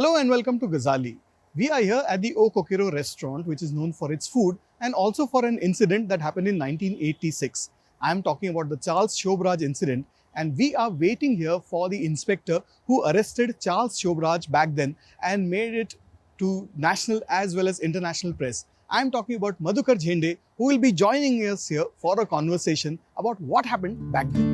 Hello and welcome to Gazali. We are here at the O Coqueiro restaurant, which is known for its food and also for an incident that happened in 1986. I am talking about the Charles Sobhraj incident, and we are waiting here for the inspector who arrested Charles Sobhraj back then and made it to national as well as international press. I am talking about Madhukar Zende, who will be joining us here for a conversation about what happened back then.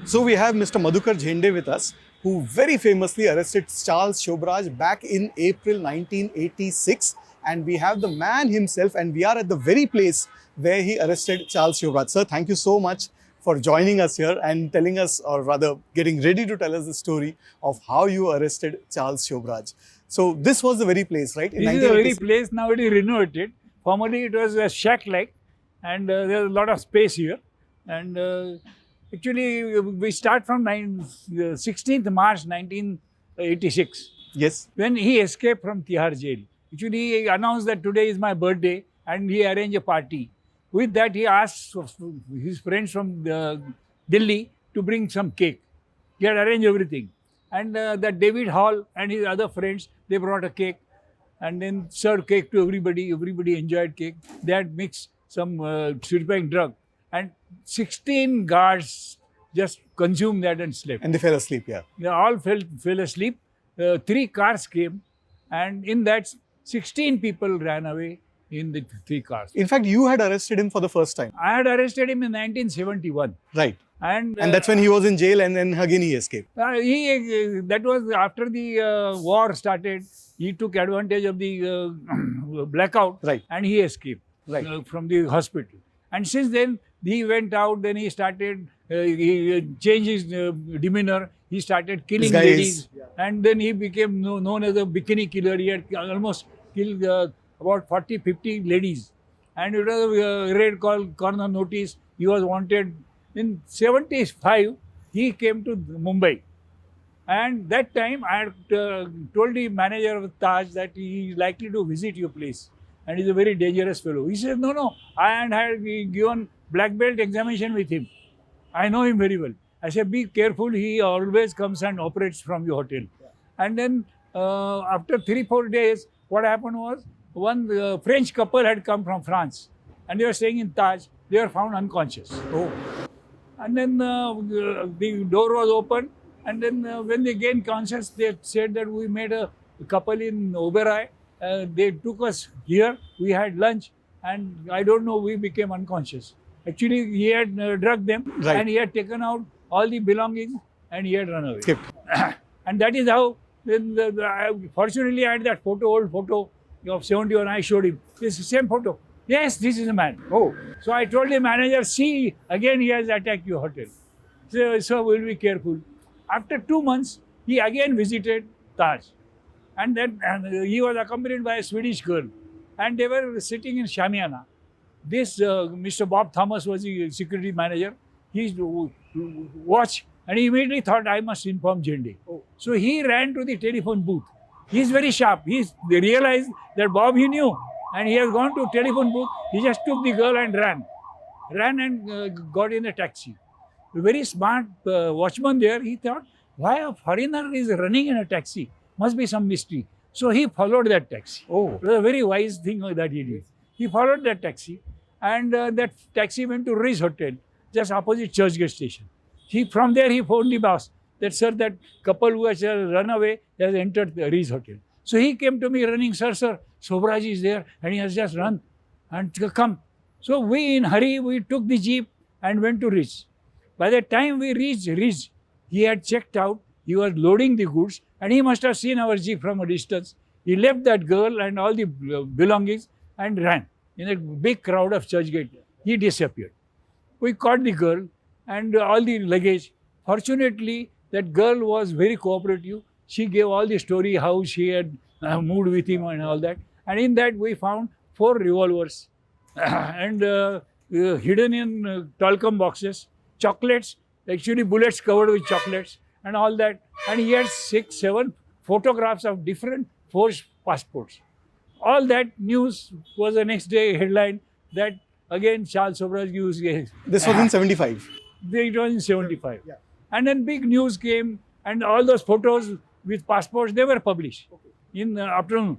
So we have Mr. Madhukar Zende with us, who very famously arrested Charles Sobhraj back in April 1986. And we have the man himself, and we are at the very place where he arrested Charles Sobhraj. Sir, thank you so much for joining us here and telling us, or rather getting ready to tell us the story of how you arrested Charles Sobhraj. So this was the very place, right? This is the very place. Now it is renovated. Formerly it was a shack-like, and there's a lot of space here. And actually, we start from 16th March 1986. Yes. When he escaped from Tihar jail. Actually, he announced that today is my birthday and he arranged a party. With that, he asked his friends from Delhi to bring some cake. He had arranged everything. And that David Hall and his other friends, they brought a cake and then served cake to everybody. Everybody enjoyed cake. They had mixed some stupefying drug. And 16 guards just consumed that and slept. And they fell asleep, yeah. They all fell asleep. 3 cars came, and in that 16 people ran away in the 3 cars. In fact, you had arrested him for the first time. I had arrested him in 1971. Right. And that's when he was in jail, and then again he escaped. That was after the war started. He took advantage of the blackout, Right. And he escaped, Right. from the hospital. And since then, he went out, then he started, he changed his demeanor, he started killing ladies, and then he became known as a bikini killer. He had almost killed about 40-50 ladies. And it was a raid called corner notice. He was wanted. In 75, he came to Mumbai. And that time, I had told the manager of Taj that he is likely to visit your place. And he's a very dangerous fellow. He said, no, I had given black belt examination with him. I know him very well. I said, be careful, he always comes and operates from your hotel. Yeah. And then after 3-4 days, what happened was, one French couple had come from France and they were staying in Taj. They were found unconscious. Oh. And then the door was open, and then when they gained conscious, they said that we made a couple in Oberoi. They took us here, we had lunch, and I don't know, we became unconscious. Actually, he had drugged them, Right. And he had taken out all the belongings and he had run away. Skipped. And that is how, then fortunately, I had that old photo of 71, I showed him. It's the same photo. Yes, this is the man. Oh. So I told the manager, see, again he has attacked your hotel. So we'll be careful. After 2 months, he again visited Taj. And then he was accompanied by a Swedish girl. And they were sitting in Shamiana. This Mr. Bob Thomas was the security manager. He watched and he immediately thought, I must inform Zende. Oh. So he ran to the telephone booth. He's very sharp. They realized that Bob he knew. And he has gone to telephone booth. He just took the girl and ran. Ran and got in a taxi. A very smart watchman there, he thought, why a foreigner is running in a taxi? Must be some mystery. So he followed that taxi. Oh. It was a very wise thing that he did. He followed that taxi, and that taxi went to Riz Hotel, just opposite Churchgate station. From there he phoned the boss that, sir, that couple who has run away has entered the Riz Hotel. So he came to me running, sir, Sobhraj is there and he has just run and come. So we in hurry, we took the jeep and went to Riz. By the time we reached Riz, he had checked out, he was loading the goods, and he must have seen our jeep from a distance. He left that girl and all the belongings and ran in a big crowd of Churchgate. He disappeared. We caught the girl and all the luggage. Fortunately, that girl was very cooperative. She gave all the story, how she had moved with him and all that. And in that, we found 4 revolvers and hidden in talcum boxes, chocolates, actually bullets covered with chocolates and all that. And he had 6-7 photographs of different forged passports. all that news was the next day headline that again Charles Sobhraj used. This was in 75. It was in 75. Yeah. And then big news came, and all those photos with passports, they were published in the afternoon.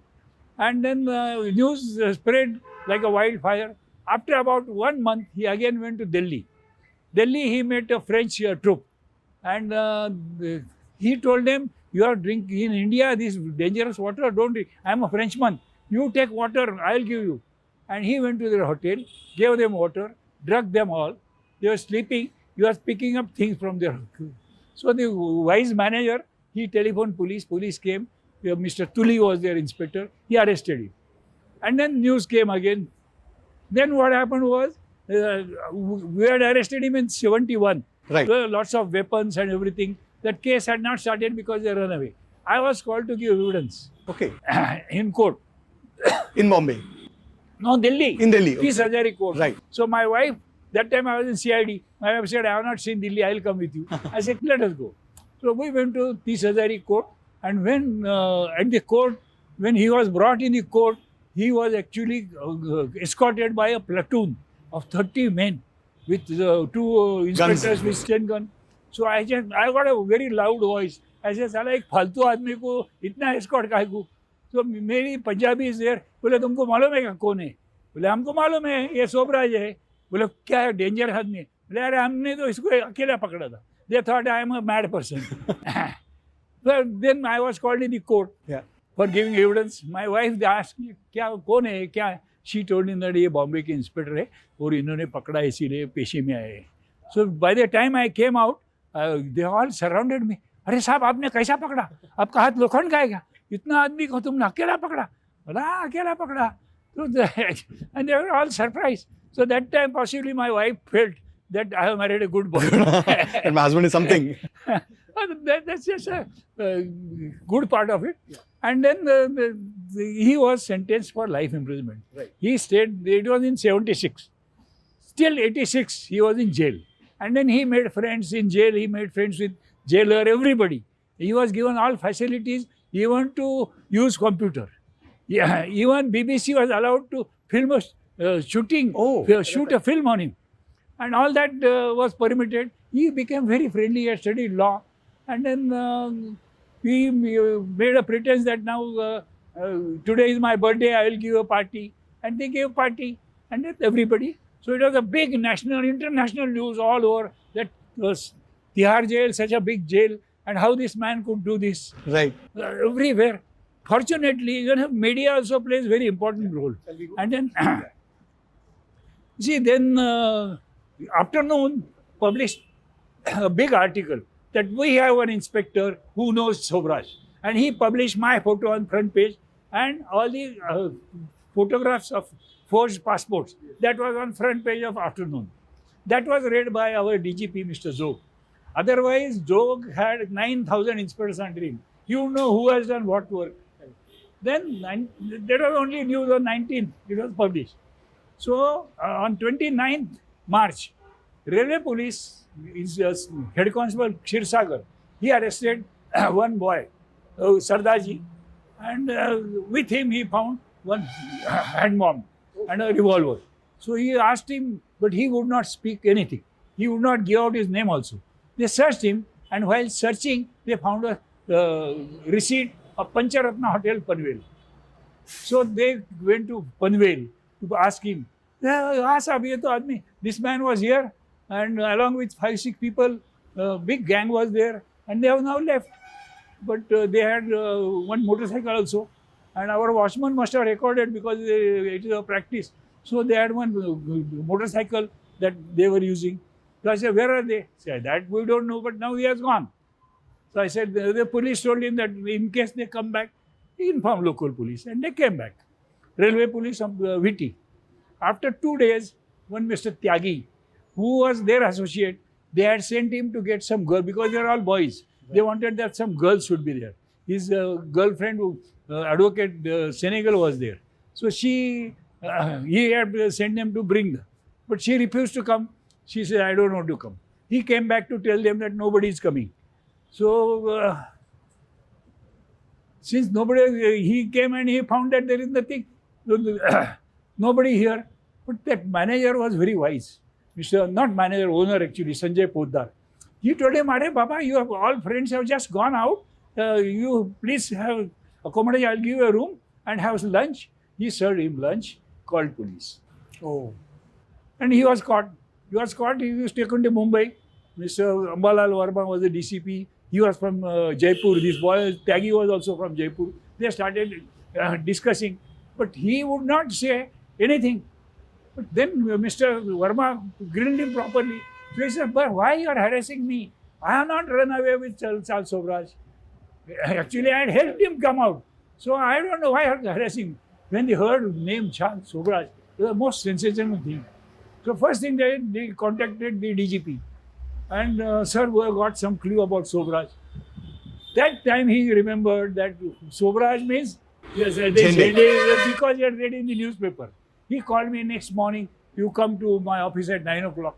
And then news spread like a wildfire. After about 1 month, he again went to Delhi. Delhi, he met a French troop. And he told them, you are drinking in India, this dangerous water, don't drink. I am a Frenchman. You take water, I'll give you. And he went to their hotel, gave them water, drugged them all. They were sleeping. He was picking up things from their. So the wise manager, he telephoned police. Police came. Mr. Tuli was their inspector. He arrested him. And then news came again. Then what happened was, we had arrested him in 71. Right. There were lots of weapons and everything. That case had not started because they ran away. I was called to give evidence Okay. in court. In Bombay. No, Delhi. In Delhi. Peace Hazari court. Right. So my wife, that time I was in CID. My wife said, I have not seen Delhi, I will come with you. I said, let us go. So we went to Peace Hazari court. And when at the court, when he was brought in the court, he was actually escorted by a platoon of 30 men with two inspectors with 10 guns. So I got a very loud voice. I said, साला एक फालतू आदमी को इतना escort काहे को? So मेरी Punjabi is there. बोले तुमको मालूम है क्या कौन है? बोले हमको मालूम है ये सोबराज है. बोले क्या है डेंजर आदमी? बोले अरे हमने तो इसको अकेला पकड़ा था. They thought I am a mad person. So then I was called in the court for giving evidence. My wife asked me, क्या कौन है क्या है? She told him that ये बॉम्बे के इंस्पेक्टर है और इन्होंने पकड़ा इसीलिए पेशी में आए. So by the time I came out, they all surrounded me. अरे साहब आपने कैसा पकड़ा? आपका हाथ लोखंड का है क्या? इतना आदमी को तुमने अकेला पकड़ा? बोला अकेला पकड़ा. So and they were all surprised. So that time possibly my wife felt that I have married a good boy. And my husband is something. That's just a good part of it. Yeah. And then he was sentenced for life imprisonment. Right. He stayed, it was in 76. Till 86, he was in jail. And then he made friends in jail. He made friends with jailer, everybody. He was given all facilities, even to use computer. Yeah, even BBC was allowed to film a shooting, shoot a film on him. And all that was permitted. He became very friendly. He had studied law. And then we made a pretense that now today is my birthday, I will give a party. And they gave a party. And then everybody. So it was a big national, international news all over that was Tihar jail, such a big jail, and how this man could do this. Right. Everywhere. Fortunately, media also plays very important role. And then, see, then afternoon published a big article that we have an inspector who knows Sobhraj. And he published my photo on front page and all the photographs of forged passports. That was on front page of afternoon. That was read by our DGP, Mr. Zog. Otherwise, Zog had 9,000 inspectors under him. You know who has done what work. Then there was only news on 19th, it was published. So on 29th March, Railway Police, Head Constable Kshirsagar, he arrested one boy, Sardaji, and with him he found one hand bomb and a revolver. So he asked him, but he would not speak anything. He would not give out his name also. They searched him, and while searching, they found a receipt of Pancharatna Hotel, Panvel. So they went to Panvel to ask him, this man was here, and along with 5-6 people, big gang was there, and they have now left. But they had one motorcycle also, and our watchman must have recorded because it is a practice. So they had one motorcycle that they were using. So I said, where are they? Said, that we don't know, but now he has gone. So I said, the police told him that in case they come back, he informed local police, and they came back. Railway police of Viti. After 2 days, one Mr. Tyagi, who was their associate, they had sent him to get some girl, because they are all boys. They wanted that some girls should be there. His girlfriend, advocate Senegal, was there. So he had sent them to bring them. But she refused to come. She said, I don't want to come. He came back to tell them that nobody is coming. So, since nobody, he came and he found that there is nothing. Nobody here. But that manager was very wise. Not manager, owner actually, Sanjay Poddar. He told him, "Arey Baba, you have all friends have just gone out. You please have accommodation. I'll give you a room and have lunch." He served him lunch, called police. Oh. And he was caught. He was caught. He was taken to Mumbai. Mr. Ambalal Verma was the DCP. He was from Jaipur. This boy, Tyagi, was also from Jaipur. They started discussing. But he would not say anything. But then Mr. Verma grilled him properly. So he said, "But why you are harassing me? I have not run away with Charles Sobhraj. Actually, I had helped him come out. So I don't know why you are harassing me." When they heard the name Charles Sobhraj, it was the most sensational thing. So first thing they contacted the DGP. And sir, we have got some clue about Sobhraj. That time he remembered that Sobhraj means, yes, Zende, because he had read in the newspaper. He called me next morning, "You come to my office at 9 o'clock.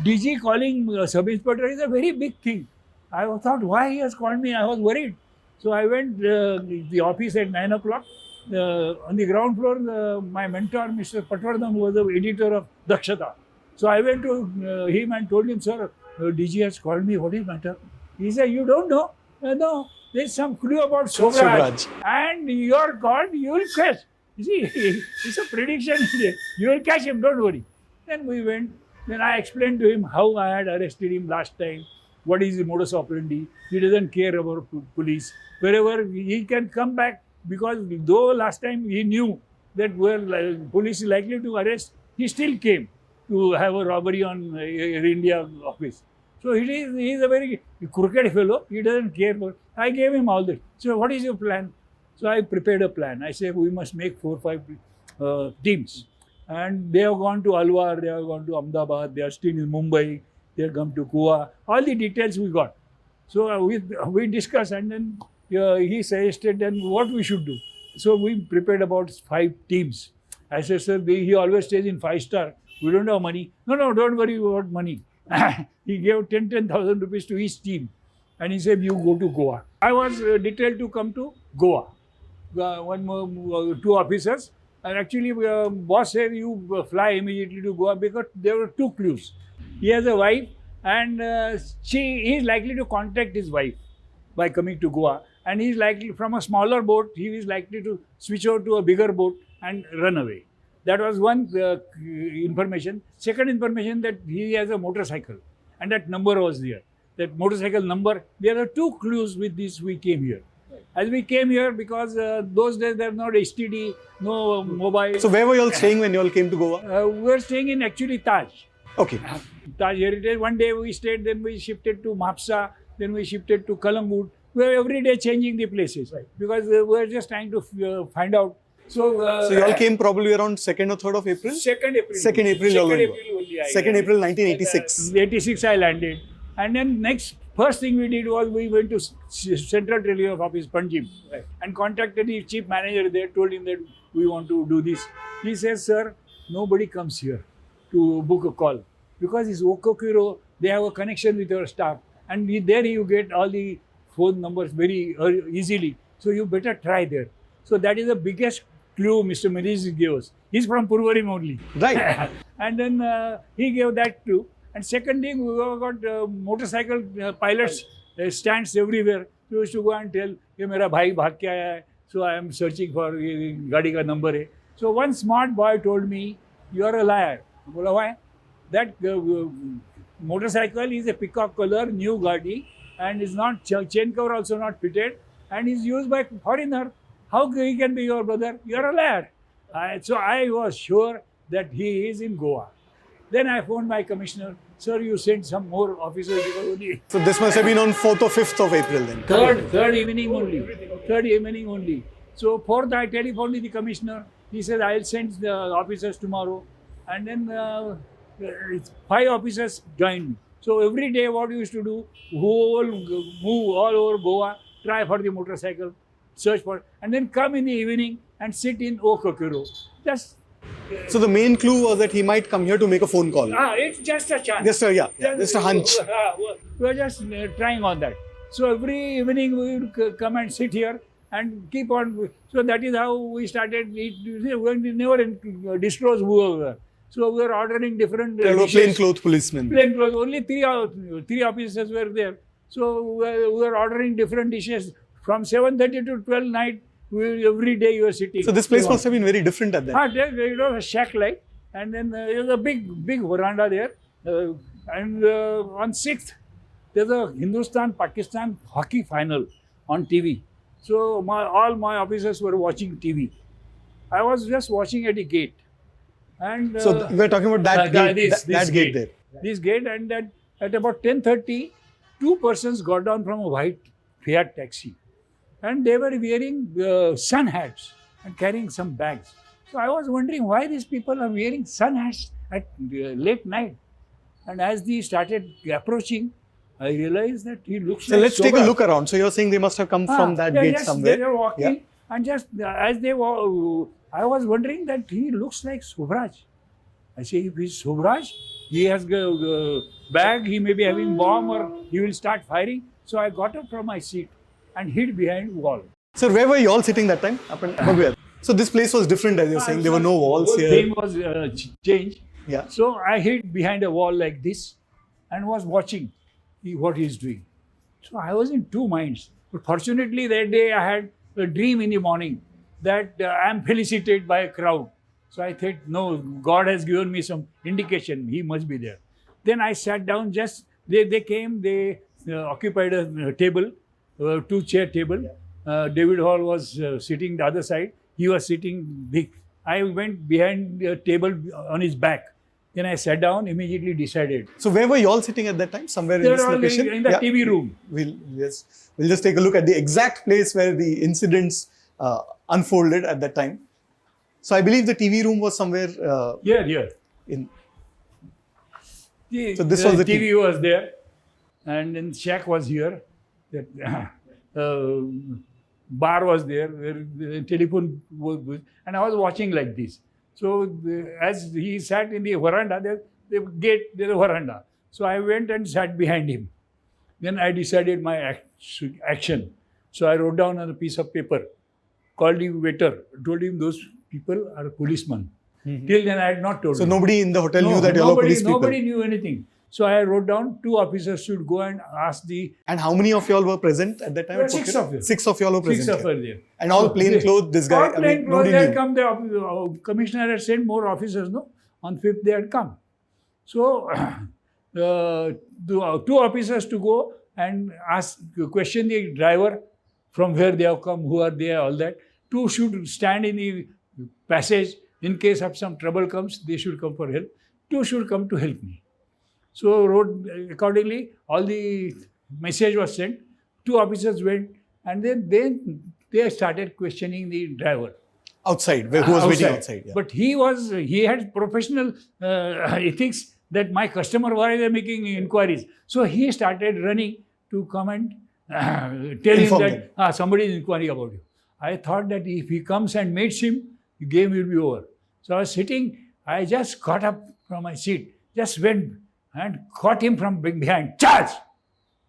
DG calling sub-inspector is a very big thing. I thought, why he has called me? I was worried. So I went to the office at 9 o'clock. On the ground floor, my mentor, Mr. Patwardhan, was the editor of Dakshata. So I went to him and told him, "Sir, DG has called me. What is the matter?" He said, "You don't know? No, there's some clue about Sobhraj. And you're called, you will catch." You see, it's a prediction. You will catch him, don't worry. Then we went. Then I explained to him how I had arrested him last time. What is the modus operandi? He doesn't care about police. Wherever he can come back, because though last time he knew that police is likely to arrest, he still came to have a robbery on Air India office. So he is a very crooked fellow. He doesn't care. I gave him all that. So what is your plan? So I prepared a plan. I said, we must make 4 or 5 teams. And they have gone to Alwar, they have gone to Ahmedabad, they are still in Mumbai, they have come to Goa. All the details we got. So we discussed, and then he suggested then what we should do. So we prepared about 5 teams. I said, "Sir, he always stays in 5-star. We don't have money." No, don't worry about money. He gave 10,000 rupees to each team. And he said, "You go to Goa." I was detailed to come to Goa. 2 officers. And actually, boss said, "You fly immediately to Goa," because there were 2 clues. He has a wife, and he is likely to contact his wife by coming to Goa. And he is likely, from a smaller boat, he is likely to switch over to a bigger boat and run away. That was one information. Second information, that he has a motorcycle, and that number was there. That motorcycle number, there are 2 clues with this we came here. As we came here, because those days there was no STD, no mobile. So where were you all staying when you all came to Goa? We were staying in actually Taj. Okay. Taj Heritage. One day we stayed, then we shifted to Mapsa, then we shifted to Kalangut. We were every day changing the places, right? Because we were just trying to find out. So you all came probably around 2nd or 3rd of April? 2nd April. 2nd April you all went. 2nd April 1986. 86 I landed. And then first thing we did was we went to Central Telegraph Office, Panjim, right, and contacted the chief manager there, told him that we want to do this. He says, "Sir, nobody comes here to book a call, because it's O Coqueiro, they have a connection with your staff, and there you get all the phone numbers very easily. So you better try there." So that is the biggest clue Mr. Mariz gave us. He's from Porvorim only. Right. And then he gave that clue. And second thing, we got motorcycle pilots stands everywhere. We used to go and tell, "Ye mera bhai bhag ke aaya hai, so I am searching for gaadi ka number hai." So one smart boy told me, "You are a liar." Bola, why? That motorcycle is a peacock color, new gaadi, and is not chain cover also not fitted, and is used by foreigner. How he can be your brother? You are a liar. So I was sure that he is in Goa. Then I phoned my commissioner. "Sir, you sent some more officers." So this must have been on 4th or 5th of April then? Third evening only. 3rd evening only. So 4th I telephoned the commissioner. He said, "I'll send the officers tomorrow." And then 5 officers joined me. So every day what we used to do, move all over Goa, try for the motorcycle, search for, and then come in the evening and sit in O Coqueiro. So the main clue was that he might come here to make a phone call. It's just a chance. Just a hunch. We were just trying on that. So every evening we would come and sit here, and keep on. So that is how we started. We never disclose who we were. So we were ordering different There were dishes. plaincloth policemen. Plain clothes. Only three officers were there. So we were ordering different dishes from 7:30 to 12 night. Every day you were sitting. So this place must have been very different at that time. It was a shack like, and then there was a big veranda there. And on 6th, there's a Hindustan-Pakistan hockey final on TV. So all my officers were watching TV. I was just watching at the gate. And So we're talking about that gate, that gate there. This gate, and that at about 10:30, two persons got down from a white Fiat taxi, and they were wearing sun hats and carrying some bags. So I was wondering why these people are wearing sun hats at late night. And as they started approaching, I realized that he looks So like let's take a Sobhraj. look around. So you're saying they must have come from that Yeah, gate yes, somewhere. They were walking, and just as they were, I was wondering that he looks like Sobhraj. I say, if he's Sobhraj, he has a bag, he may be having bomb, or he will start firing. So I got up from my seat and hid behind wall. So where were you all sitting that time? Up and where? So this place was different, as you're saying. There were no walls The here. theme was changed. Yeah. So I hid behind a wall like this and was watching what he's doing. So I was in two minds. But fortunately that day I had a dream in the morning that I am felicited by a crowd. So I thought, no, God has given me some indication. He must be there. Then I sat down, they came, they occupied a table, two-chair table. David Hall was sitting the other side. He was sitting big. I went behind the table on his back. Then I sat down, immediately decided. So where were you all sitting at that time? Somewhere in They this were all location? in the TV room. We'll just take a look at the exact place where the incidents unfolded at that time. So I believe the TV room was somewhere Here. in. The, So this was the TV was there, and then shack was here. That bar was there, where the telephone was, and I was watching like this. So as he sat in the veranda, the gate, there's a veranda. So I went and sat behind him. Then I decided my action. So I wrote down on a piece of paper, called the waiter, told him those people are policemen. Till then I had not told So him. nobody in the hotel knew that you all were police people. Nobody knew anything. So I wrote down 2 officers should go and ask the... And how many of you all were present at that time? There were at 6 Coqueiro? of you. 6 of you all were present. 6 of here. us there. And all plain clothes, this guy. All plain clothes, nobody they had knew. come, the commissioner had sent more officers, no? On 5th they had come. So, 2 officers to go and question the driver from where they have come, who are they, all that. 2 should stand in the passage. In case of some trouble comes, they should come for help. 2 should come to help me. So, accordingly, all the message was sent. 2 officers went, and then they started questioning the driver. Outside, who was waiting outside. Yeah. But he had professional ethics that my customer, why are they making inquiries? So he started running to come and tell Inform him that somebody is inquiring about you. I thought that if he comes and meets him, the game will be over. So I was sitting, I just got up from my seat, just went and caught him from behind. Charles!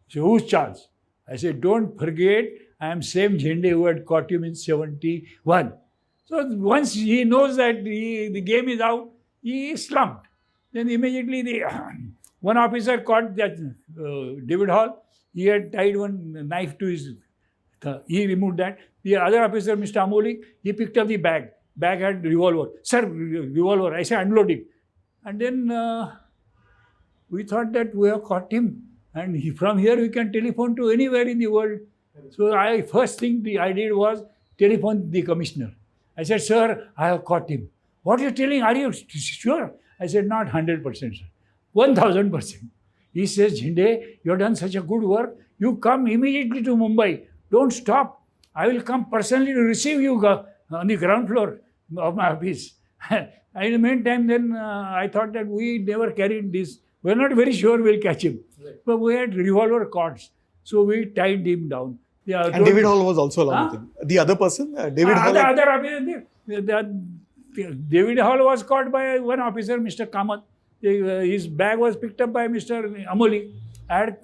So who's Charles? I said, don't forget, I am same Zende who had caught him in 71. So once he knows that the game is out, he is slumped. Then immediately one officer caught that David Hall. He had tied one knife to his he removed that. The other officer, Mr. Amolik, he picked up the bag. Bag had revolver. Sir, revolver. I said, unload it. And then we thought that we have caught him. And from here we can telephone to anywhere in the world. So first thing I did was telephone the commissioner. I said, sir, I have caught him. What are you telling? Are you sure? I said, not 100%, sir. 1000%. He says, Zende, you have done such a good work. You come immediately to Mumbai. Don't stop. I will come personally to receive you on the ground floor of my office. In the meantime, then I thought that we never carried this. We are not very sure we'll catch him. Right. But we had revolver cords. So we tied him down. And David Hall was also along with him. The other person, David Hall. David Hall was caught by one officer, Mr. Kamath. His bag was picked up by Mr. Amoli. I had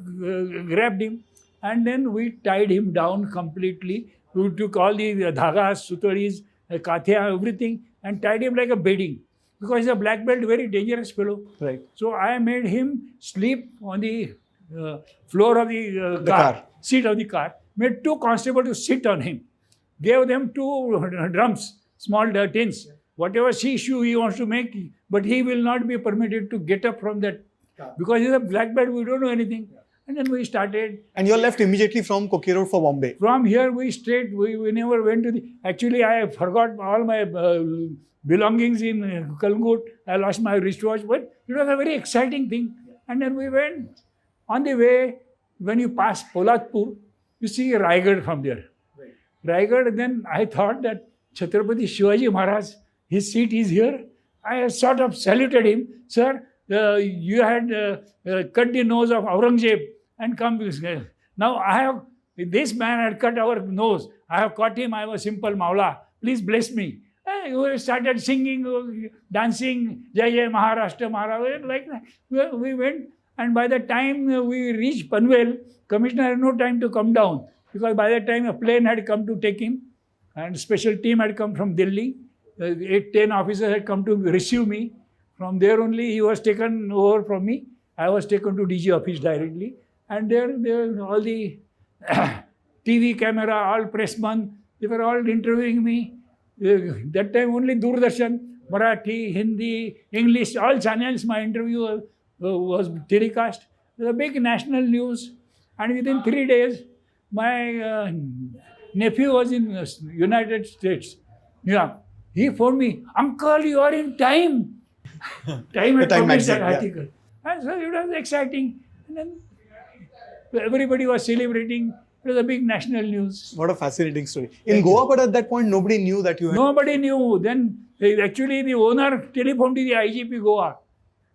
grabbed him. And then we tied him down completely who took all the dhagas, sutaris, kathya, everything, and tied him like a bedding. Because he's a black belt, very dangerous fellow. Right. So I made him sleep on the floor of the car, seat of the car. Made 2 constables to sit on him. Gave them 2 drums, small tins. Whatever issue he wants to make, but he will not be permitted to get up from that. Because he's a black belt, we don't know anything. And then we started. And you left immediately from Coqueiro for Bombay. From here we never went to the, actually I forgot all my belongings in Kalgut. I lost my wristwatch, but it was a very exciting thing. And then we went. On the way, when you pass Polatpur, you see Raigad from there. Raigad, then I thought that Chhatrapati Shivaji Maharaj, his seat is here. I sort of saluted him. Sir, you had cut the nose of Aurangzeb and come. Now I have, this man had cut our nose. I have caught him. I am a simple Maula. Please bless me. We started singing, dancing, Jai Jai Maharashtra, Maharashtra, like that. We went, and by the time we reached Panvel, Commissioner had no time to come down, because by that time a plane had come to take him, and special team had come from Delhi. 8-10 officers had come to receive me. From there only he was taken over from me. I was taken to DG office directly, and there all the TV camera, all pressmen, they were all interviewing me. That time only Doordarshan, Marathi, Hindi, English, all channels, my interview was telecast. It was a big national news. And within 3 days, my nephew was in United States, New York. He phoned me, "Uncle, you are in Time." Time had published that article. And so it was exciting. And then everybody was celebrating. It was a big national news. What a fascinating story. In Goa, but at that point, nobody knew that you had... Nobody knew. Then actually the owner telephoned to the IGP Goa.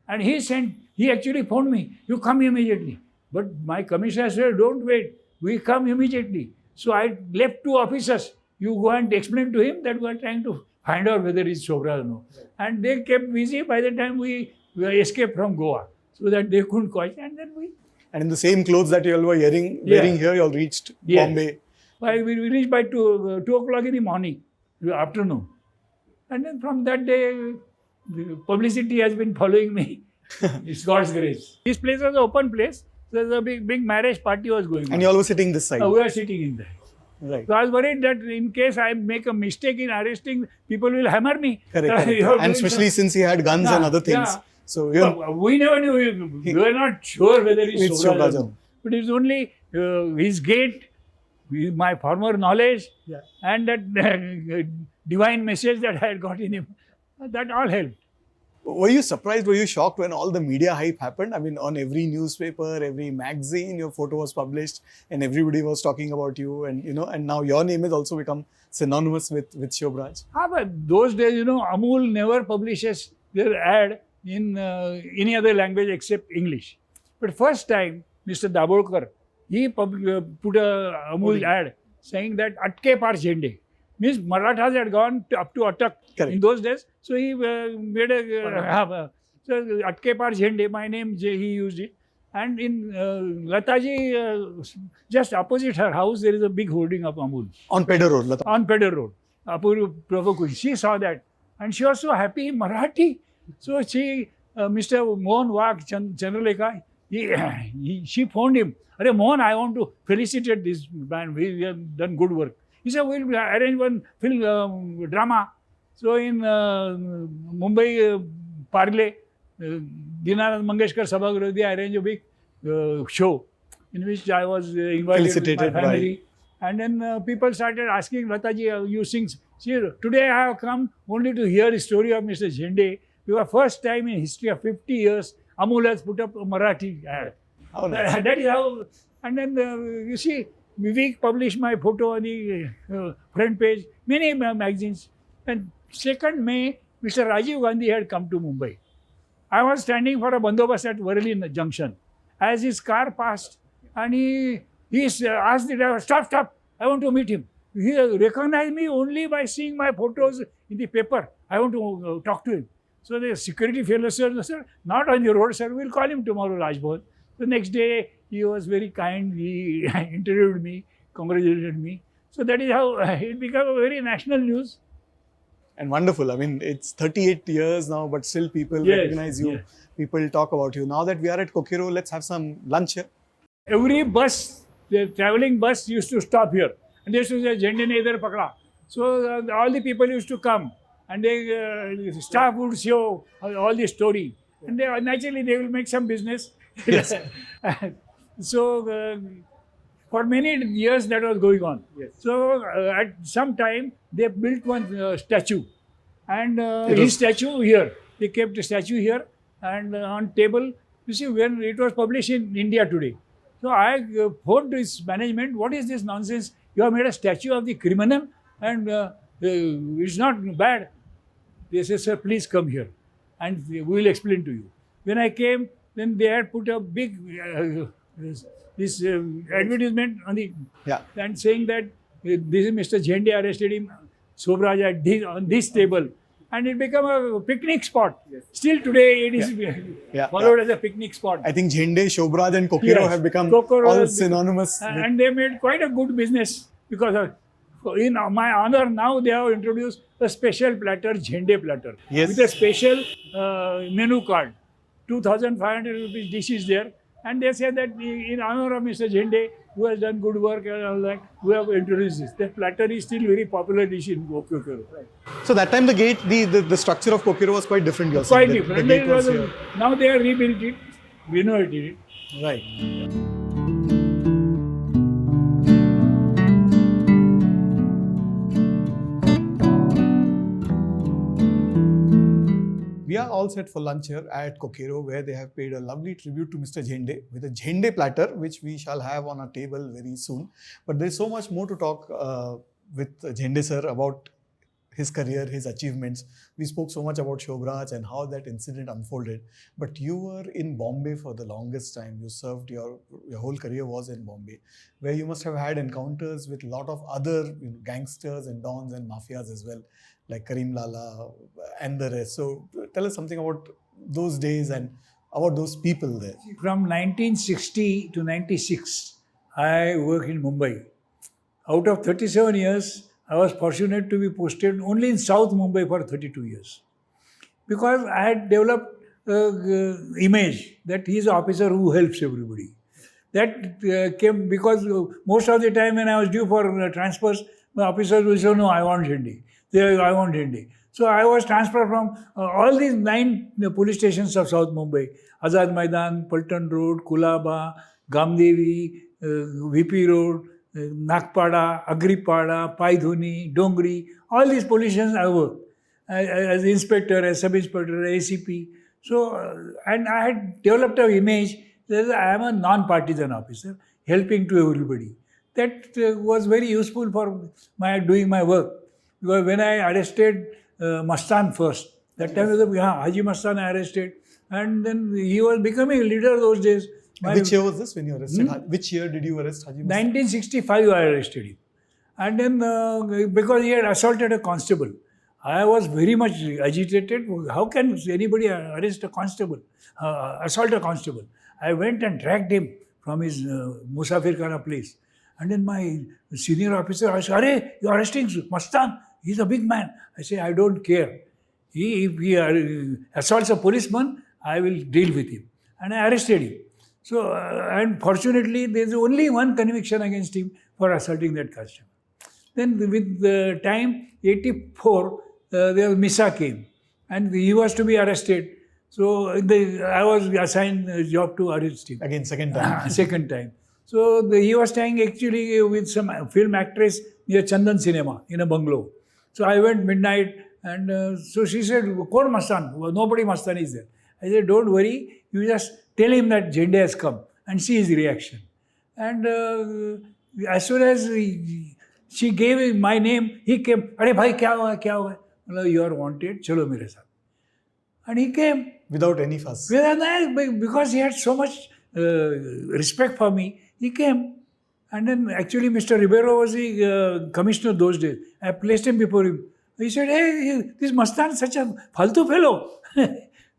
And he actually phoned me, "You come immediately." But my commissioner said, "Don't wait. We come immediately." So I left 2 officers. You go and explain to him that we are trying to find out whether it's Sobhraj or no. And they kept busy. By the time we escaped from Goa, so that they couldn't catch. And then we... And in the same clothes that you all were wearing here, you all reached Bombay. We reached by 2 o'clock in the morning, afternoon. And then from that day, the publicity has been following me. It's God's grace. This place was an open place. There's a big marriage party was going on. And you all were sitting this side. We were sitting in there. Right. So I was worried that in case I make a mistake in arresting, people will hammer me. Correct. And especially since he had guns and other things. Yeah. So we never knew. We were not sure whether it's Sobhraj or not. But it's only his gait, my former knowledge, and that divine message that I had got in him. That all helped. Were you surprised, were you shocked when all the media hype happened? I mean, on every newspaper, every magazine, your photo was published and everybody was talking about you, and and now your name has also become synonymous with Sobhraj. But those days, Amul never publishes their ad in any other language except English. But first time, Mr. Dabolkar, he put a Amul ad saying that Atke Par Zende. Means Marathas had gone up to Atak in those days. So he made a so Atke Par Zende, my name, he used it. And in Lataji, just opposite her house, there is a big hoarding of Amul. On Pedder Road, Lata. On Pedder Road. Apuru Prabhukuj. She saw that. And she was so happy in Marathi. So she, Mr. Mohan Wag Chandralekha, she phoned him. "Arey Mohan, I want to felicitate this man. We have done good work." He said, "We'll arrange one film drama." So in Mumbai, Parle, Dinanath Mangeshkar Sabhagruh, they arranged a big show in which I was invited with my family. And then people started asking, "Lataji, you sing?" See, today I have come only to hear the story of Mr. Zende. We were first time in history of 50 years, Amul has put up a Marathi ad. Oh, nice. That is how, and then you see, Vivek published my photo on the front page, many magazines. And 2nd May, Mr. Rajiv Gandhi had come to Mumbai. I was standing for a bandobast at Worli Junction. As his car passed, and he asked the driver, "Stop, I want to meet him." He recognized me only by seeing my photos in the paper. I want to talk to him. So the security fellow said, "Sir, not on the road, sir. We'll call him tomorrow, Rajbhavan." The next day, he was very kind. He interviewed me, congratulated me. So that is how it became a very national news. And wonderful. I mean, it's 38 years now, but still people Yes, recognize you. yes. People talk about you. Now that we are at Coqueiro, let's have some lunch here. Every bus, the traveling bus used to stop here. And they used to say, Zende ne idhar pakda. So all the people used to come. And the staff would show all the story. And naturally they will make some business. Yes. So for many years that was going on. Yes. So at some time they built one statue. And It his was- statue here. They kept a statue here and on table. You see, when it was published in India Today. So I phoned his management, what is this nonsense? You have made a statue of the criminal and it's not bad. They said, sir, please come here and we will explain to you. When I came, then they had put a big this advertisement on the Yeah. and saying that this is Mr. Zende arrested him, Sobhraj at on this table. And it became a picnic spot. Yes. Still today it is Yeah. followed as a picnic spot. I think Zende, Sobhraj and Coqueiro Yes. have become Coqueiro all has become- synonymous. with- And they made quite a good business because in my honor now they have introduced a special platter, Zende platter, Yes. with a special menu card. 2,500 rupees dish is there. And they say that in honor of Mr. Zende, who has done good work and all that, we have introduced this. That platter is still very popular dish in O Coqueiro. So that time the gate, the structure of Coqueiro was quite different. You're Quite saying. different. The gate was here. Now they have rebuilt it, renovated it. Right. We are all set for lunch here at Coqueiro, where they have paid a lovely tribute to Mr. Zende with a Zende platter, which we shall have on our table very soon. But there's so much more to talk with Zende sir about his career, his achievements. We spoke so much about Sobhraj and how that incident unfolded. But you were in Bombay for the longest time. You served your whole career was in Bombay, where you must have had encounters with a lot of other gangsters and dons and mafias as well, like Karim Lala and the rest. So tell us something about those days and about those people there. From 1960 to 96, I worked in Mumbai. Out of 37 years, I was fortunate to be posted only in South Mumbai for 32 years. Because I had developed an image that he is an officer who helps everybody. That came because most of the time when I was due for transfers, the officers will say, no, I want Zende. I want Zende. So I was transferred from all these 9 police stations of South Mumbai. Azad Maidan, Paltan Road, Kulaba, Gamdevi, VP Road, Nagpada, Agripada, Paidhuni, Dongri, all these police stations I worked as inspector, as sub-inspector, ACP. So, and I had developed an image that I am a non-partisan officer, helping to everybody. That was very useful for doing my work. Because when I arrested Mastan first, that time was Haji Mastan I arrested, and then he was becoming a leader those days. Which year was this when you arrested? Which year did you arrest Haji Mastan? 1965 I arrested him. And then because he had assaulted a constable, I was very much agitated. How can anybody arrest a constable, assault a constable? I went and dragged him from his Musafir Khana place. And then my senior officer asked, "Arey, you're arresting Mastan? He's a big man." I say, "I don't care. If he assaults a policeman, I will deal with him." And I arrested him. So, and fortunately, there's only one conviction against him for assaulting that constable. Then with the time, 84, the Misa came and he was to be arrested. So I was assigned a job to arrest him. Again, second time. Second time. So he was staying actually with some film actress near Chandan Cinema in a bungalow. So I went midnight and so she said, "Kon Mastan?" Well, nobody Mastan is there. I said, "Don't worry, you just tell him that Zende has come and see his reaction." And as soon as she gave him my name, he came. "Arey bhai, kya hua, kya hua?" "No, you are wanted, chalo mere saath." And he came. Without any fuss. Because he had so much respect for me, he came. And then actually Mr. Ribeiro was the commissioner those days. I placed him before him. He said, "Hey, this Mastan is such a faltu fellow."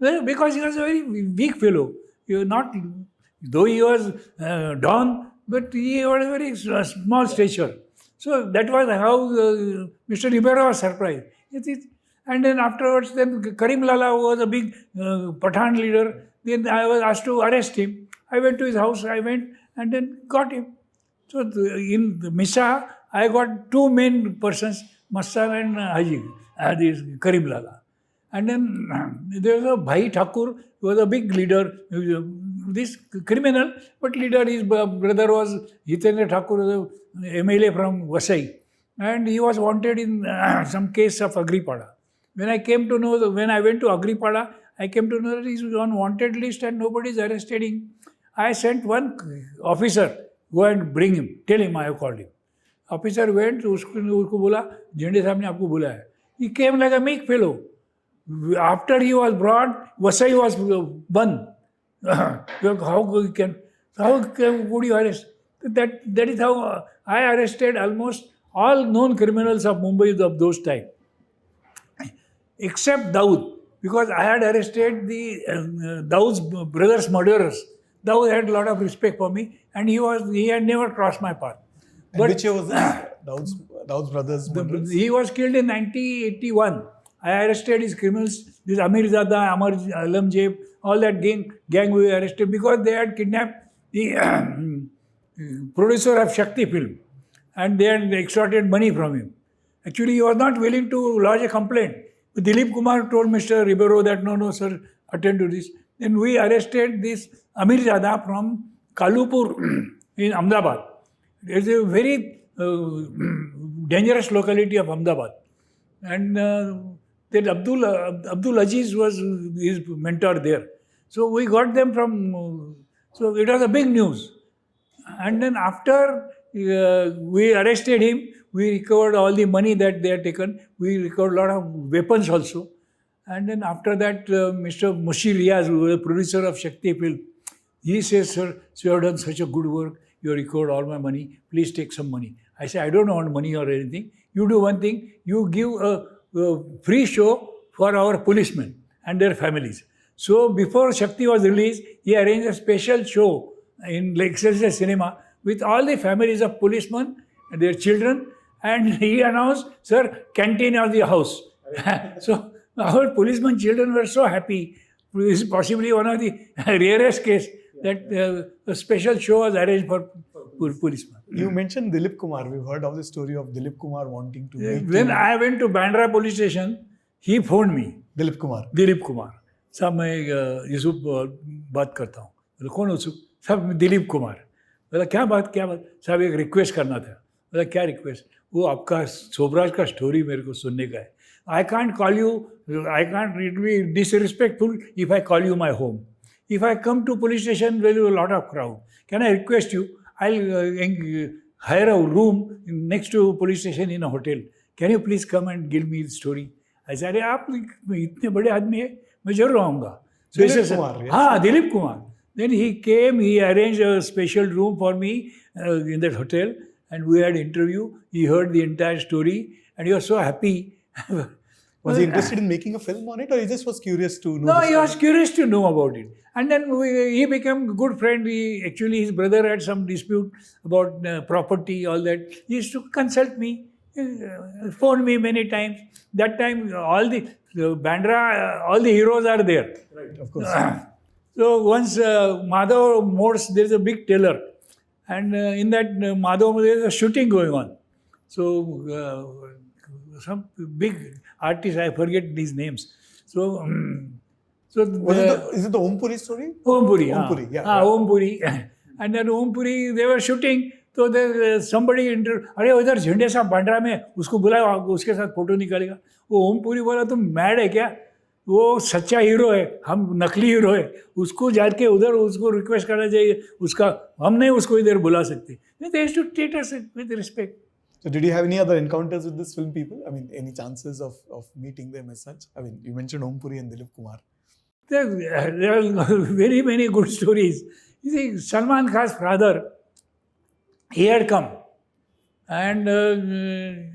Well, because he was a very weak fellow. Though he was Don, but he was a very small stature. So that was how Mr. Ribeiro was surprised. And then afterwards, then Karim Lala was a big Pathan leader. Then I was asked to arrest him. I went to his house. I went and then got him. So in the Misa, I got two main persons, Mastan and Haji, this Karim Lala. And then there was a Bhai Thakur, who was a big leader, this criminal, but leader. His brother was Hitendra Thakur, was a MLA from Vasai. And he was wanted in some case of Agripada. When I came to know, when I went to Agripada, I came to know that he was on wanted list and nobody is arrested him. I sent one officer, go and bring him, tell him I have called him. Officer went, उसको बोला, झंडे साहब ने आपको बुलाया. He came like a meek fellow. After he was brought, Vasai was banned. How would you arrest? That is how I arrested almost all known criminals of Mumbai of those times. Except Daud, because I had arrested the Daud's brothers' murderers. Daud had a lot of respect for me, and he had never crossed my path. But which year was this? Daud's brothers' murderers? He was killed in 1981. I arrested his criminals, this Amir Zada, Amar Alamjeb, all that gang we arrested because they had kidnapped the producer of Shakti film and they had extorted money from him. Actually, he was not willing to lodge a complaint. But Dilip Kumar told Mr. Ribeiro that, no, sir, attend to this. Then we arrested this Amir Zada from Kalupur in Ahmedabad. It's a very dangerous locality of Ahmedabad. And that Abdul Aziz was his mentor there. So we got them from, so it was a big news. And then after we arrested him, we recovered all the money that they had taken. We recovered a lot of weapons also. And then after that, Mr. Mushi Riaz, who was the producer of Shakti film, he says, sir, you have done such a good work. You have recovered all my money. Please take some money. I say, I don't want money or anything. You do one thing. You give a free show for our policemen and their families. So before Shakti was released, he arranged a special show in Excelsior Cinema with all the families of policemen and their children. And he announced, sir, canteen of the house. So our policemen children were so happy. This is possibly one of the rarest cases that a special show was arranged for policemen. You mentioned Dilip Kumar. We've heard of the story of Dilip Kumar wanting to meet When you. I went to Bandra police station, he phoned me. Dilip Kumar. Dilip Kumar साहब मैं यूसुफ बात करता हूँ. बोला कौन यूसुफ साहब? दिलीप कुमार. बोला क्या बात साहब एक रिक्वेस्ट करना था. बोला क्या रिक्वेस्ट? वो आपका सोबराज का स्टोरी मेरे को सुनने का है. I can't call you, it will be disrespectful if I call you my home. If I come to police station, there will be a lot of crowd. Can I request you? I'll hire a room next to police station in a hotel. Can you please come and give me the story? I said, अरे आप इतने बड़े आदमी है, मैं जरूर आऊँगा. So Dilip Kumar, yes. हाँ, Dilip Kumar. Then he came, he arranged a special room for me in that hotel and we had interview. He heard the entire story and he was so happy. Was he interested in making a film on it or he just was curious to know? No, he was curious to know about it. And then he became a good friend. Actually, his brother had some dispute about property, all that. He used to consult me, phone me many times. That time, all the Bandra, all the heroes are there. Right, of course. So once Madhav Modes, there is a big tailor. And in that Madhav, there is a shooting going on. So some big artists, I forget these names. So is it the Om Puri story? Om Puri, Om Puri, yeah. Om Puri. And then Om Puri, they were shooting. So there somebody अरे उधर झंडे साहब बांद्रा में उसको बुलाया, उसके साथ photo निकालेगा. वो ओम पुरी बोला तुम मैड है क्या? वो सच्चा हीरो है, हम नकली हीरो है. उसको जाके उधर उसको रिक्वेस्ट करना चाहिए. उसका हम नहीं उसको इधर बुला सकते. They used to treat us with respect. So did you have any other encounters with this film people? I mean, any chances of meeting them as such? I mean, you mentioned Om Puri and Dilip Kumar. There are very many good stories. You see, Salman Khan's father, he had come. And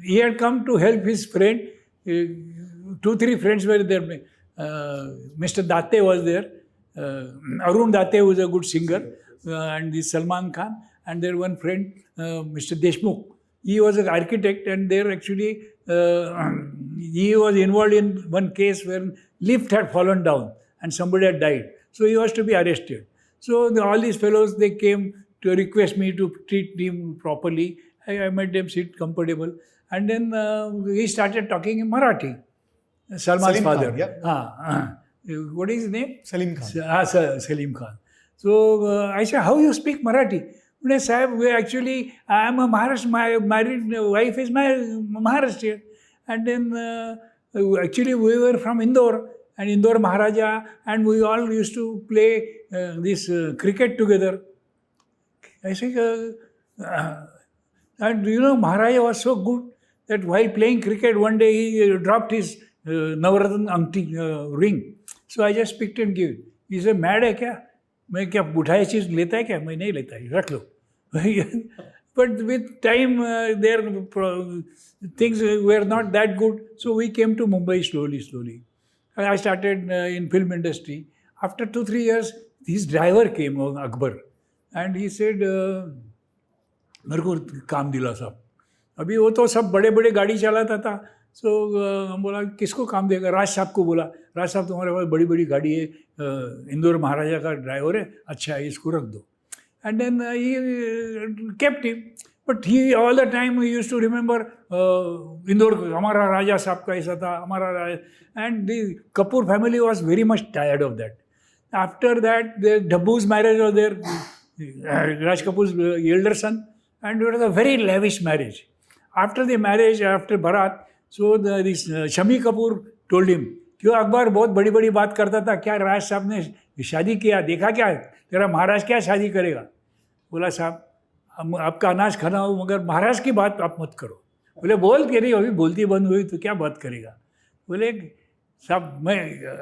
he had come to help his friend. 2-3 friends were there. Mr. Date was there. Arun Date was a good singer. And this Salman Khan. And there one friend, Mr. Deshmukh. He was an architect, and there actually he was involved in one case where lift had fallen down and somebody had died. So he was to be arrested. So all these fellows, they came to request me to treat him properly. I made them sit comfortable. And then he started talking in Marathi. Salman's Salim father. Khan, yeah. What is his name? Salim Khan. Salim Khan. So I said, how you speak Marathi? Sahib, I am a Maharashtra, my married wife is my Maharashtrian. And then actually we were from Indore, and Indore Maharaja, and we all used to play this cricket together. I said, and Maharaja was so good that while playing cricket, one day he dropped his Navaratna Angti ring. So I just picked and gave it. He said, mad hai kya? मैं क्या बुढ़ाई चीज़ लेता है क्या? मैं नहीं लेता है, रख लो. But with time, their things were not that good. So we came to Mumbai slowly. I started in film industry. After 2-3 years, his driver came, Akbar, and he said, मेरे को काम दिला साहब. अभी वो तो सब बड़े बड़े गाड़ी चलाता था. सो हम बोला किसको काम देगा? राज साहब को बोला, राज साहब तुम्हारे पास बड़ी बड़ी गाड़ी है, इंदौर महाराजा का ड्राइवर है, अच्छा है इसको रख दो. And then he kept him. But he all the time he used to remember Indore, हमारा राजा साहब का ऐसा था, हमारा राजा. And the Kapoor family was very much tired of that. After that, the Dabbu's marriage was there, Raj Kapoor's elder son, and it was a very lavish marriage. After the marriage, after Bharat, so this Shami Kapoor told him, क्यों अकबर बहुत बड़ी बड़ी बात करता था, क्या राज साहब ने शादी किया, देखा क्या तेरा महाराज क्या शादी करेगा? बोला साहब आपका अनाज खाना हो मगर महाराज की बात आप मत करो. बोले बोल के नहीं, अभी बोलती बंद हुई तो क्या बात करेगा? बोले साहब मैं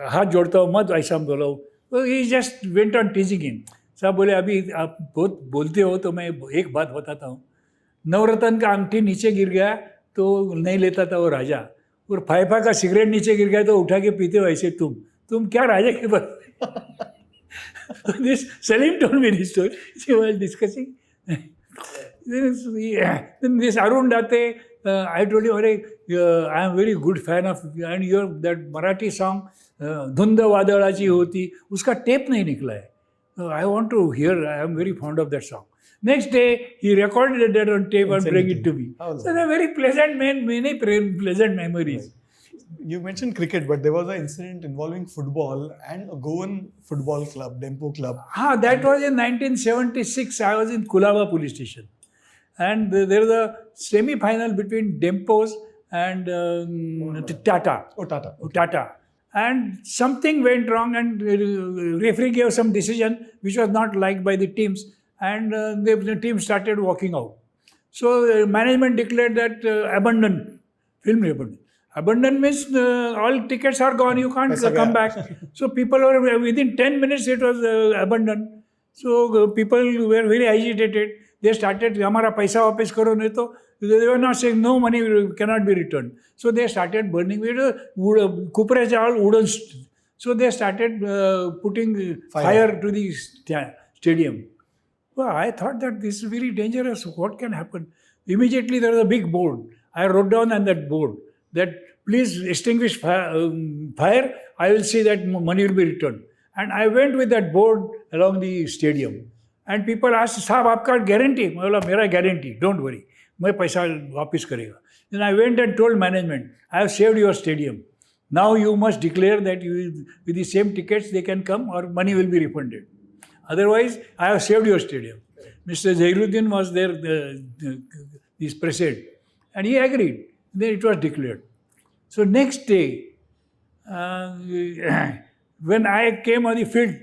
हाथ जोड़ता हूँ, मत ऐसा बोलो. तो he just went on teasing him. साहब बोले अभी आप बहुत बोलते हो तो मैं एक बात बताता हूँ. नवरत्न का अंगठी नीचे गिर गया तो नहीं लेता था वो राजा, और फाइफा का सिगरेट नीचे गिर गया तो उठा के पीते हो ऐसे तुम क्या राजा के पास? This Salim told me this story. She was discussing. Then this Arun Date, I told you, I am very good fan of, and your that Marathi song, Dhunda Vadalachi Hoti, uska tape nahi nikla hai. I want to hear, I am very fond of that song. Next day, he recorded that on tape and bring it to me. So they're very pleasant, many pleasant memories. You mentioned cricket, but there was an incident involving football and a Goan football club, Dempo Club. That was in 1976. I was in Kulaba police station. And there was a semi-final between Dempos and Tata. Tata. And something went wrong, and referee gave some decision which was not liked by the teams, and the team started walking out. So management declared that abandoned, film abandoned. Abandoned means all tickets are gone, you can't come back. So people were, within 10 minutes it was abandoned. So people were very agitated. They started, hamara paisa वापस करो नहीं तो, they were not saying no, money cannot be returned. So they started burning wood, Kupre's all wooden. So they started putting fire to the stadium. Well, I thought that this is very dangerous. What can happen? Immediately there was a big board. I wrote down on that board that please extinguish fire. I will see that money will be returned. And I went with that board along the stadium. And people asked, Sahab, aapka guarantee? I said, mera guarantee, don't worry. Main paisa वापस करेगा. Then I went and told management, I have saved your stadium. Now you must declare that you, with the same tickets they can come or money will be refunded. Otherwise, I have saved your stadium. Mr. Zairuddin was there, this president, and he agreed. Then it was declared. So next day, when I came on the field,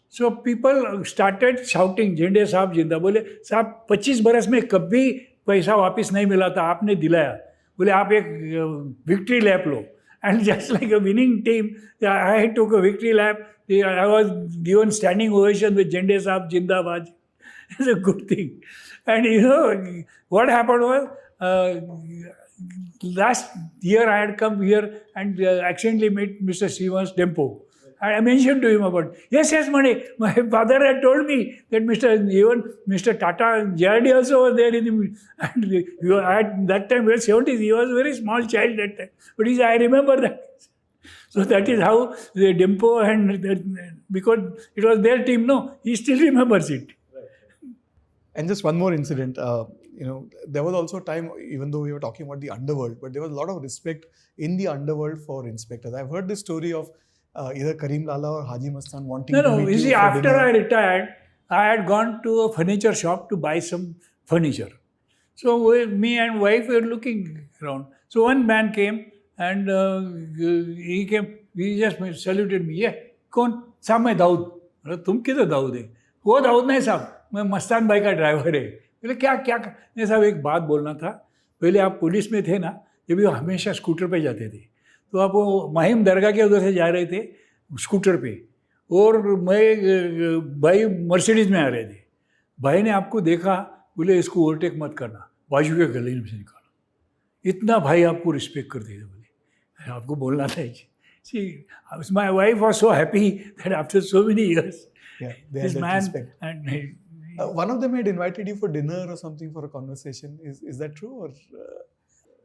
so people started shouting, Zende साहब जिंदा. बोले साहब 25 बरस में कभी पैसा वापस नहीं मिला था, आपने दिलाया. बोले आप एक victory lap low. And just like a winning team, I took a victory lap. I was given standing ovation with Zende साहब जिंदाबाद. It's a good thing. And what happened was, last year I had come here and accidentally met Mr. Srivas Dempo. I mentioned to him about, yes, Mani, my father had told me that Mr. Tata, JRD also was there in the, and at that time, we were 70s, he was a very small child that time. But he said, I remember that. So that is how the Dimpo and, because it was their team, no, he still remembers it. And just one more incident. There was also a time, even though we were talking about the underworld, but there was a lot of respect in the underworld for inspectors. I've heard this story of either Karim Lala or Haji Mastan wanting to meet you see, for after dinner. I retired, I had gone to a furniture shop to buy some furniture. So me and wife were looking around. So one man came and he just saluted me. Yeah, कौन? साहब मैं दाऊद. अरे तुम किधर दाऊद है? वो दाऊद नहीं साहब, मैं मस्तान भाई का ड्राइवर है. बोले क्या नहीं साहब, एक बात बोलना था. पहले आप पुलिस में थे ना, जब भी हमेशा स्कूटर पे जाते थे, तो आप वो माहिम दरगाह के उधर से जा रहे थे स्कूटर पे, और मैं भाई मर्सिडीज में आ रहे थे. भाई ने आपको देखा, बोले इसको ओवरटेक मत करना, बाजू के गले में से निकाला. इतना भाई आपको रिस्पेक्ट करते थे. बोले आपको बोलना था. See, my wife was so happy that after so many years, this man respect. And one of them had invited you for dinner or something for a conversation. Is that true? Or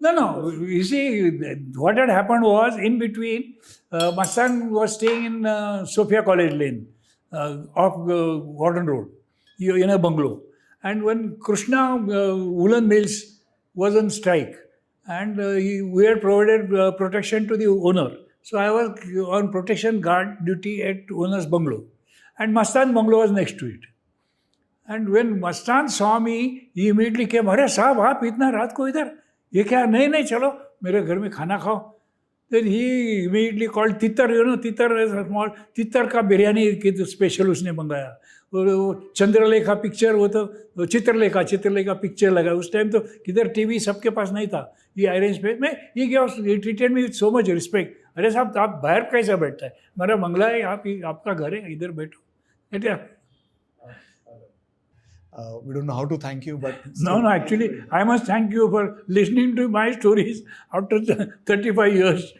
No. You see, what had happened was, in between, Mastan was staying in Sophia College Lane, off Warden Road, in a bungalow. And when Krishna Woolen Mills was on strike, and we had provided protection to the owner. So I was on protection guard duty at owner's bungalow. And Mastan bungalow was next to it. And when Mastan saw me, he immediately came, अरे साहब आप इतना रात को इधर, ये क्या? नहीं चलो मेरे घर में खाना खाओ. Then he immediately called Titar, Titar is a small, Titar का बिरयानी की स्पेशल उसने मंगाया. वो चंद्रलेखा पिक्चर, वो तो चित्रलेखा पिक्चर लगा. उस टाइम तो किधर टीवी सबके पास नहीं था. ये अरेंज पे मैं ये treated me with so much respect. अरे साहब आप बाहर कैसे बैठता है? मेरा बंगला है, आपका घर है, इधर बैठो. We don't know how to thank you, but no, actually, I must thank you for listening to my stories after 35 years.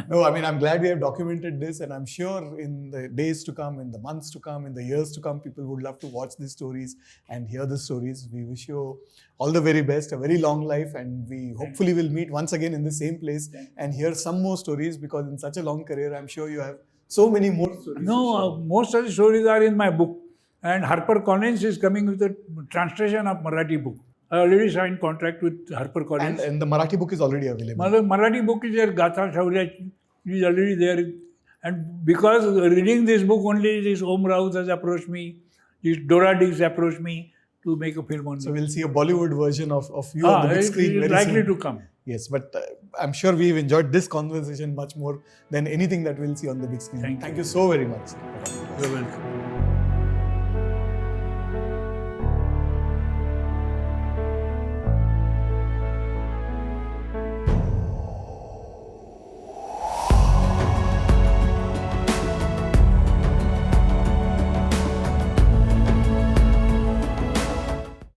No, I mean, I'm glad we have documented this, and I'm sure in the days to come, in the months to come, in the years to come, people would love to watch these stories and hear the stories. We wish you all the very best, a very long life, and we hopefully will meet once again in the same place and hear some more stories, because in such a long career, I'm sure you have so many more stories. No, most of the stories are in my book, and HarperCollins is coming with a translation of Marathi book. I already signed contract with HarperCollins. And the Marathi book is already available. Marathi book is there, Gatha Shaurya is already there. And because reading this book only, this Om Raut has approached me, this Dora Diggs approached me to make a film on So we'll see a Bollywood version of you on the big screen very likely soon. to come. Yes, but I'm sure we've enjoyed this conversation much more than anything that we'll see on the big screen. Thank you so very much. You're welcome.